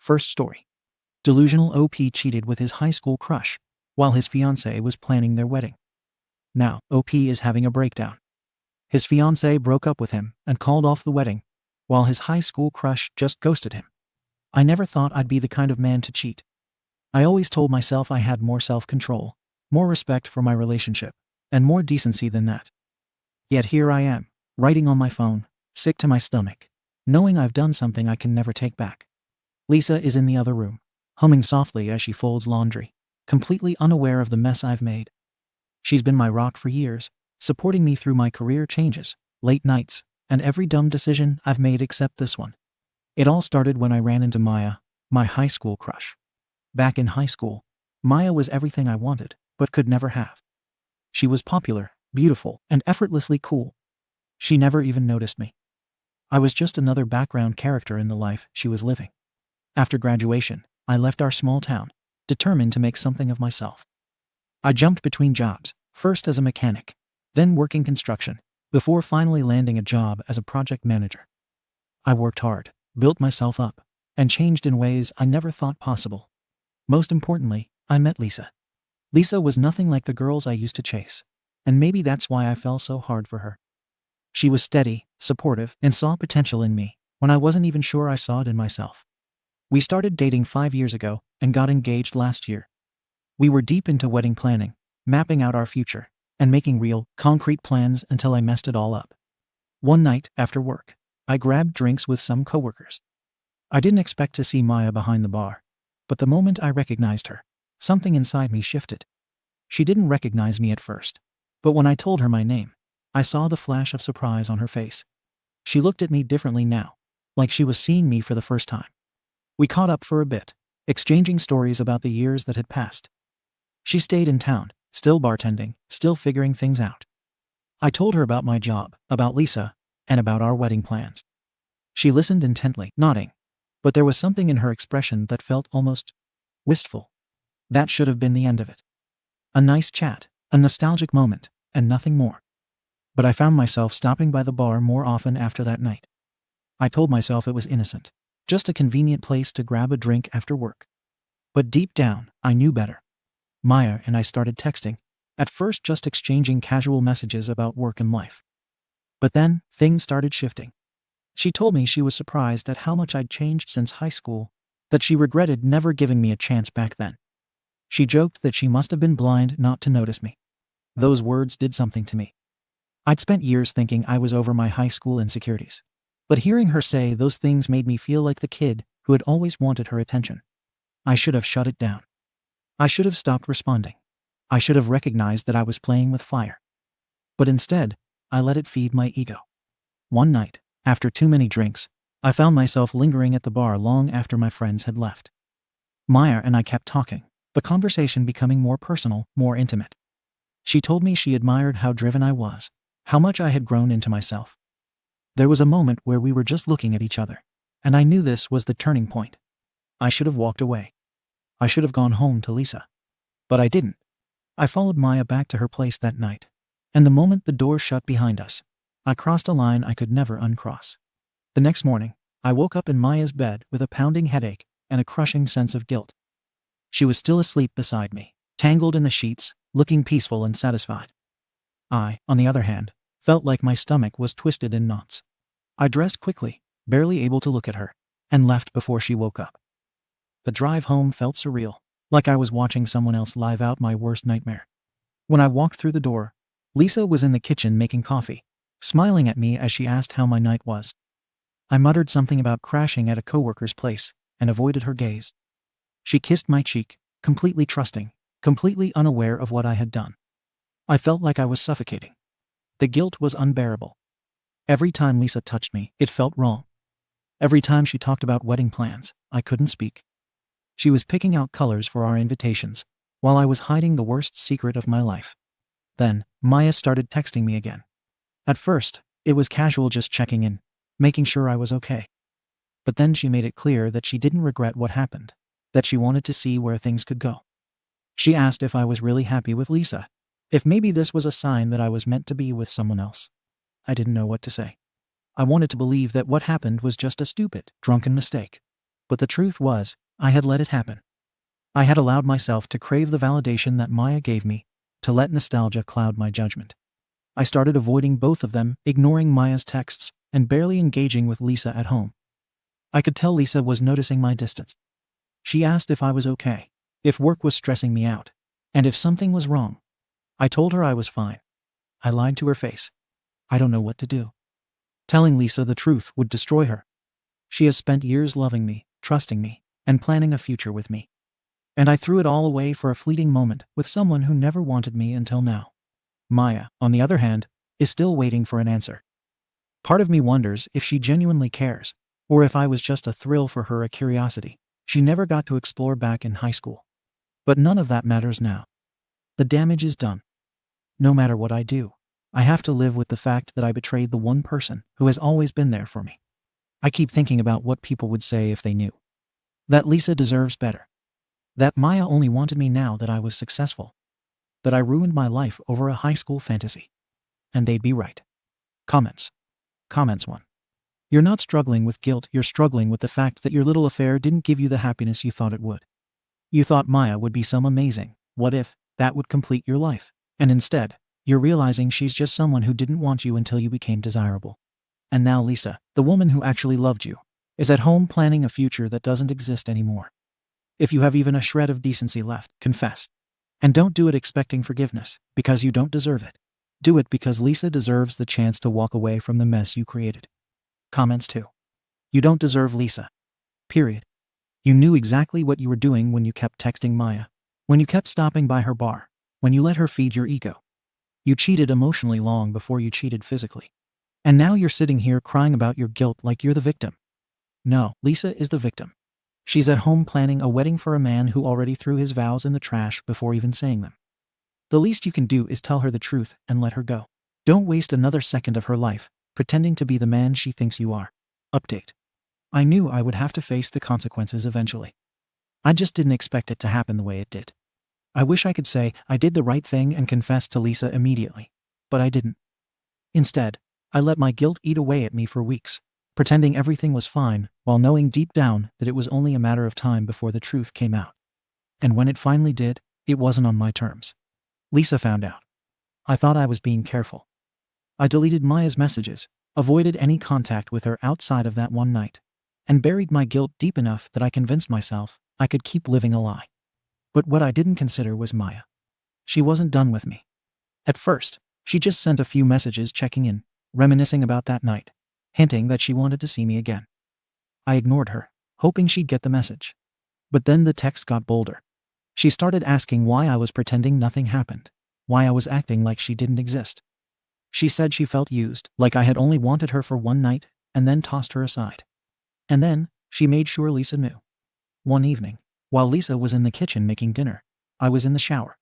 First story. Delusional OP cheated with his high school crush while his fiancée was planning their wedding. Now, OP is having a breakdown. His fiancée broke up with him and called off the wedding, while his high school crush just ghosted him. I never thought I'd be the kind of man to cheat. I always told myself I had more self-control, more respect for my relationship, and more decency than that. Yet here I am, writing on my phone, sick to my stomach, knowing I've done something I can never take back. Lisa is in the other room, humming softly as she folds laundry, completely unaware of the mess I've made. She's been my rock for years, supporting me through my career changes, late nights, and every dumb decision I've made except this one. It all started when I ran into Maya, my high school crush. Back in high school, Maya was everything I wanted, but could never have. She was popular, beautiful, and effortlessly cool. She never even noticed me. I was just another background character in the life she was living. After graduation, I left our small town, determined to make something of myself. I jumped between jobs, first as a mechanic, then working construction, before finally landing a job as a project manager. I worked hard, built myself up, and changed in ways I never thought possible. Most importantly, I met Lisa. Lisa was nothing like the girls I used to chase, and maybe that's why I fell so hard for her. She was steady, supportive, and saw potential in me when I wasn't even sure I saw it in myself. We started dating 5 years ago and got engaged last year. We were deep into wedding planning, mapping out our future, and making real, concrete plans until I messed it all up. One night, after work, I grabbed drinks with some coworkers. I didn't expect to see Maya behind the bar, but the moment I recognized her, something inside me shifted. She didn't recognize me at first, but when I told her my name, I saw the flash of surprise on her face. She looked at me differently now, like she was seeing me for the first time. We caught up for a bit, exchanging stories about the years that had passed. She stayed in town, still bartending, still figuring things out. I told her about my job, about Lisa, and about our wedding plans. She listened intently, nodding, but there was something in her expression that felt almost wistful. That should have been the end of it. A nice chat, a nostalgic moment, and nothing more. But I found myself stopping by the bar more often after that night. I told myself it was innocent, just a convenient place to grab a drink after work. But deep down, I knew better. Maya and I started texting, at first just exchanging casual messages about work and life. But then, things started shifting. She told me she was surprised at how much I'd changed since high school, that she regretted never giving me a chance back then. She joked that she must have been blind not to notice me. Those words did something to me. I'd spent years thinking I was over my high school insecurities. But hearing her say those things made me feel like the kid who had always wanted her attention. I should have shut it down. I should have stopped responding. I should have recognized that I was playing with fire. But instead, I let it feed my ego. One night, after too many drinks, I found myself lingering at the bar long after my friends had left. Maya and I kept talking, the conversation becoming more personal, more intimate. She told me she admired how driven I was, how much I had grown into myself. There was a moment where we were just looking at each other, and I knew this was the turning point. I should have walked away. I should have gone home to Lisa. But I didn't. I followed Maya back to her place that night, and the moment the door shut behind us, I crossed a line I could never uncross. The next morning, I woke up in Maya's bed with a pounding headache and a crushing sense of guilt. She was still asleep beside me, tangled in the sheets, looking peaceful and satisfied. I, on the other hand, felt like my stomach was twisted in knots. I dressed quickly, barely able to look at her, and left before she woke up. The drive home felt surreal, like I was watching someone else live out my worst nightmare. When I walked through the door, Lisa was in the kitchen making coffee, smiling at me as she asked how my night was. I muttered something about crashing at a coworker's place and avoided her gaze. She kissed my cheek, completely trusting, completely unaware of what I had done. I felt like I was suffocating. The guilt was unbearable. Every time Lisa touched me, it felt wrong. Every time she talked about wedding plans, I couldn't speak. She was picking out colors for our invitations, while I was hiding the worst secret of my life. Then, Maya started texting me again. At first, it was casual, just checking in, making sure I was okay. But then she made it clear that she didn't regret what happened, that she wanted to see where things could go. She asked if I was really happy with Lisa, if maybe this was a sign that I was meant to be with someone else. I didn't know what to say. I wanted to believe that what happened was just a stupid, drunken mistake. But the truth was, I had let it happen. I had allowed myself to crave the validation that Maya gave me, to let nostalgia cloud my judgment. I started avoiding both of them, ignoring Maya's texts, and barely engaging with Lisa at home. I could tell Lisa was noticing my distance. She asked if I was okay, if work was stressing me out, and if something was wrong. I told her I was fine. I lied to her face. I don't know what to do. Telling Lisa the truth would destroy her. She has spent years loving me, trusting me, and planning a future with me. And I threw it all away for a fleeting moment with someone who never wanted me until now. Maya, on the other hand, is still waiting for an answer. Part of me wonders if she genuinely cares, or if I was just a thrill for her, a curiosity she never got to explore back in high school. But none of that matters now. The damage is done. No matter what I do, I have to live with the fact that I betrayed the one person who has always been there for me. I keep thinking about what people would say if they knew. That Lisa deserves better. That Maya only wanted me now that I was successful. That I ruined my life over a high school fantasy. And they'd be right. Comments. Comments 1. You're not struggling with guilt, you're struggling with the fact that your little affair didn't give you the happiness you thought it would. You thought Maya would be some amazing what if that would complete your life. And instead, you're realizing she's just someone who didn't want you until you became desirable. And now Lisa, the woman who actually loved you, is at home planning a future that doesn't exist anymore. If you have even a shred of decency left, confess. And don't do it expecting forgiveness, because you don't deserve it. Do it because Lisa deserves the chance to walk away from the mess you created. Comments 2. You don't deserve Lisa. Period. You knew exactly what you were doing when you kept texting Maya, when you kept stopping by her bar, when you let her feed your ego. You cheated emotionally long before you cheated physically. And now you're sitting here crying about your guilt like you're the victim. No, Lisa is the victim. She's at home planning a wedding for a man who already threw his vows in the trash before even saying them. The least you can do is tell her the truth and let her go. Don't waste another second of her life pretending to be the man she thinks you are. Update. I knew I would have to face the consequences eventually. I just didn't expect it to happen the way it did. I wish I could say I did the right thing and confess to Lisa immediately, but I didn't. Instead, I let my guilt eat away at me for weeks, pretending everything was fine while knowing deep down that it was only a matter of time before the truth came out. And when it finally did, it wasn't on my terms. Lisa found out. I thought I was being careful. I deleted Maya's messages, avoided any contact with her outside of that one night, and buried my guilt deep enough that I convinced myself I could keep living a lie. But what I didn't consider was Maya. She wasn't done with me. At first, she just sent a few messages checking in, reminiscing about that night, hinting that she wanted to see me again. I ignored her, hoping she'd get the message. But then the text got bolder. She started asking why I was pretending nothing happened, why I was acting like she didn't exist. She said she felt used, like I had only wanted her for one night, and then tossed her aside. And then, she made sure Lisa knew. One evening, while Lisa was in the kitchen making dinner, I was in the shower.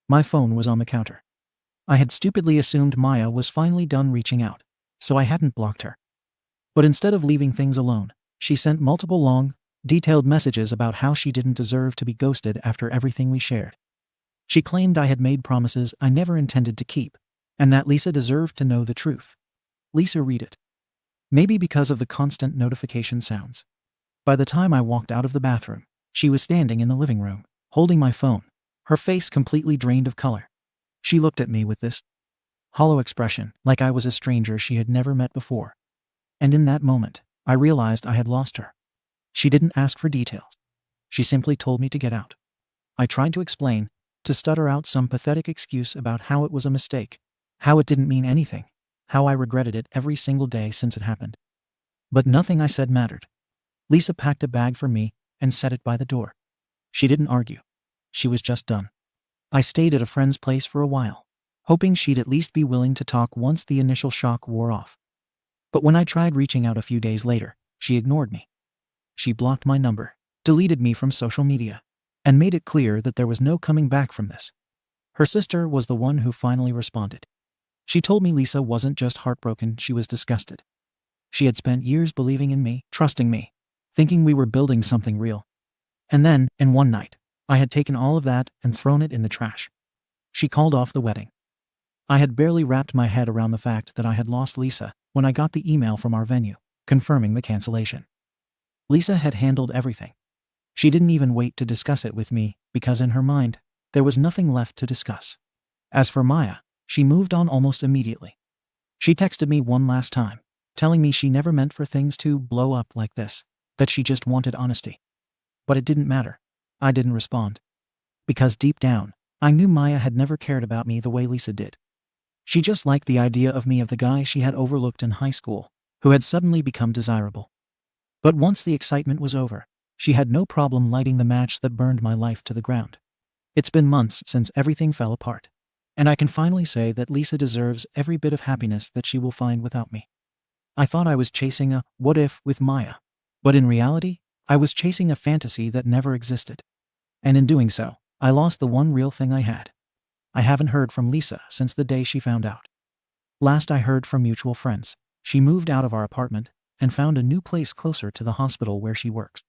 My phone was on the counter. I had stupidly assumed Maya was finally done reaching out, so I hadn't blocked her. But instead of leaving things alone, she sent multiple long, detailed messages about how she didn't deserve to be ghosted after everything we shared. She claimed I had made promises I never intended to keep, and that Lisa deserved to know the truth. Lisa read it. Maybe because of the constant notification sounds. By the time I walked out of the bathroom, she was standing in the living room, holding my phone, her face completely drained of color. She looked at me with this hollow expression, like I was a stranger she had never met before. And in that moment, I realized I had lost her. She didn't ask for details. She simply told me to get out. I tried to explain, to stutter out some pathetic excuse about how it was a mistake, how it didn't mean anything, how I regretted it every single day since it happened. But nothing I said mattered. Lisa packed a bag for me and set it by the door. She didn't argue. She was just done. I stayed at a friend's place for a while, hoping she'd at least be willing to talk once the initial shock wore off. But when I tried reaching out a few days later, she ignored me. She blocked my number, deleted me from social media, and made it clear that there was no coming back from this. Her sister was the one who finally responded. She told me Lisa wasn't just heartbroken, she was disgusted. She had spent years believing in me, trusting me, thinking we were building something real. And then, in one night, I had taken all of that and thrown it in the trash. She called off the wedding. I had barely wrapped my head around the fact that I had lost Lisa when I got the email from our venue, confirming the cancellation. Lisa had handled everything. She didn't even wait to discuss it with me because in her mind, there was nothing left to discuss. As for Maya, she moved on almost immediately. She texted me one last time, telling me she never meant for things to blow up like this, that she just wanted honesty. But it didn't matter. I didn't respond. Because deep down, I knew Maya had never cared about me the way Lisa did. She just liked the idea of me, of the guy she had overlooked in high school, who had suddenly become desirable. But once the excitement was over, she had no problem lighting the match that burned my life to the ground. It's been months since everything fell apart. And I can finally say that Lisa deserves every bit of happiness that she will find without me. I thought I was chasing a what if with Maya. But in reality, I was chasing a fantasy that never existed. And in doing so, I lost the one real thing I had. I haven't heard from Lisa since the day she found out. Last I heard from mutual friends, she moved out of our apartment and found a new place closer to the hospital where she works.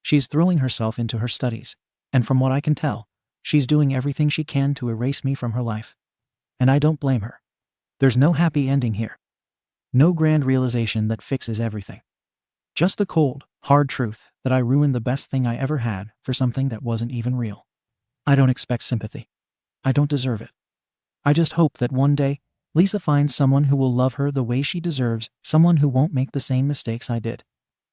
She's throwing herself into her studies, and from what I can tell, she's doing everything she can to erase me from her life. And I don't blame her. There's no happy ending here. No grand realization that fixes everything. Just the cold, hard truth that I ruined the best thing I ever had for something that wasn't even real. I don't expect sympathy. I don't deserve it. I just hope that one day, Lisa finds someone who will love her the way she deserves, someone who won't make the same mistakes I did.